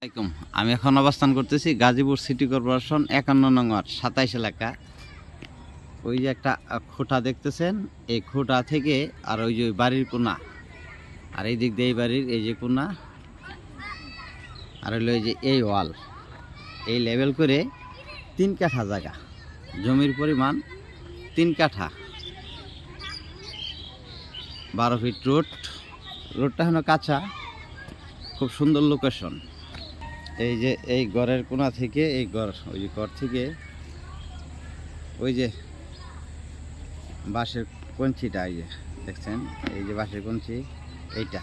আসসালামাইকুম। আমি এখন অবস্থান করতেছি গাজীপুর সিটি কর্পোরেশন 51 নং ওয়ার্ড 27 এলাকা। ওই যে একটা খোঁটা দেখতেছেন, এই খোঁটা থেকে আর ওই যে বাড়ির কোনা, আর এই দিক দিয়ে এই বাড়ির এই যে কোনা, আর হইলো এই যে এই ওয়াল, এই লেভেল করে 3 কাঠা জায়গা, জমির পরিমাণ 3 কাঠা, 12 ফিট রোডটা হলো কাঁচা, খুব সুন্দর লোকেশন। এই যে এই ঘরের কোনা থেকে এই ঘর, ওই যে ঘর থেকে ওই যে বাঁশের কঞ্চিটা, এই যে দেখছেন, এই যে বাঁশের কঞ্চি, এইটা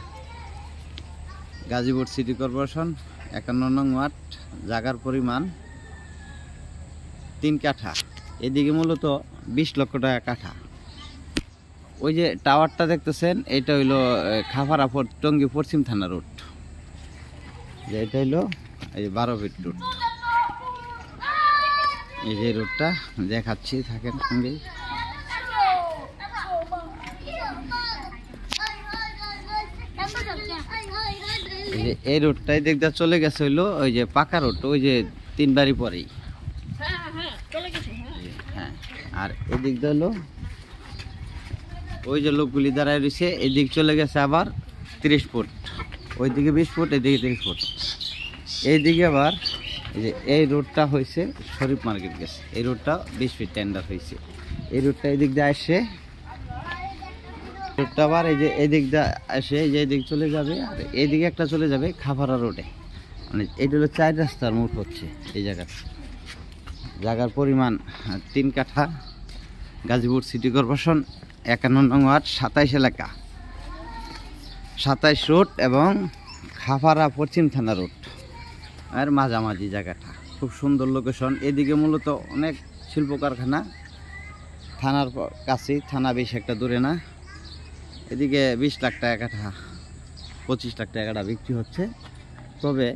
গাজীপুর সিটি কর্পোরেশন 51 নং ওয়ার্ড, জায়গার পরিমাণ 3 কাঠা। এদিকে মূলত 20 লক্ষ টাকা কাঠা। ওই যে টাওয়ারটা দেখতেছেন, এটা হইলো খাফারাপুর টঙ্গী পশ্চিম থানা রোড, যে এটা হইলো এই 12 ফিট রোড। এই যে রোডটা দেখাচ্ছি, থাকেন সঙ্গে। এই রোডটাই দেখতে চলে গেছে হইলো ওই যে পাকা রোড, ওই যে 3 বাড়ি পরেই। হ্যাঁ, আর এদিক দিয়ে হলো ওই যে লোকগুলি দাঁড়ায় রয়েছে, এদিক চলে গেছে আবার 30 ফুট, ওইদিকে 20 ফুট, এদিকে 30 ফুট। এইদিকে আবার এই যে এই রোডটা হয়েছে শরীফ মার্কেট গেছে, এই রোডটা 20 ফিট টেন্ডার হয়েছে। এই রোডটা এদিক দিয়ে আসে, রোডটা আবার এই যে এদিক দিয়ে আসে, এই যে এদিক চলে যাবে, আর এইদিকে একটা চলে যাবে খাফারা রোডে। মানে এইটা হলো 4 রাস্তার মোড় হচ্ছে এই জায়গার পরিমাণ 3 কাঠা। গাজীপুর সিটি কর্পোরেশন 51 নং ওয়ার্ড 27 এলাকা, 27 রোড এবং খাফারা পশ্চিম থানা রোড আর মাঝামাঝি জায়গাটা, খুব সুন্দর লোকেশন। এদিকে মূলত অনেক শিল্প কারখানা, থানার কাছেই, থানা বেশি একটা দূরে না। এদিকে 20 লাখ টাকা কাঠা, 25 লাখ টাকা কাঠা বিক্রি হচ্ছে। তবে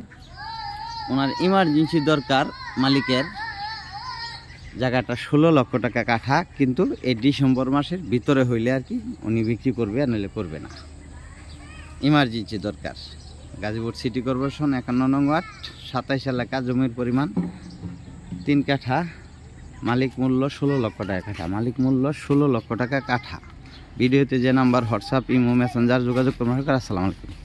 ওনার ইমার্জেন্সি দরকার, মালিকের জায়গাটা 16 লক্ষ টাকা কাঠা, কিন্তু এই ডিসেম্বর মাসের ভিতরে হইলে আর কি উনি বিক্রি করবে, আর নইলে করবে না। ইমার্জেন্সি দরকার। গাজীপুর সিটি কর্পোরেশন 51 নং ওয়ার্ড 27 এলাকা, জমির পরিমাণ 3 কাঠা, মালিক মূল্য 16 লক্ষ টাকা কাঠা, মালিক মূল্য 16 লক্ষ টাকা কাঠা। ভিডিওতে যে নাম্বার হোয়াটসঅ্যাপ, ইমো, মেসেঞ্জার যোগাযোগ করবেন। আসসালামু আলাইকুম।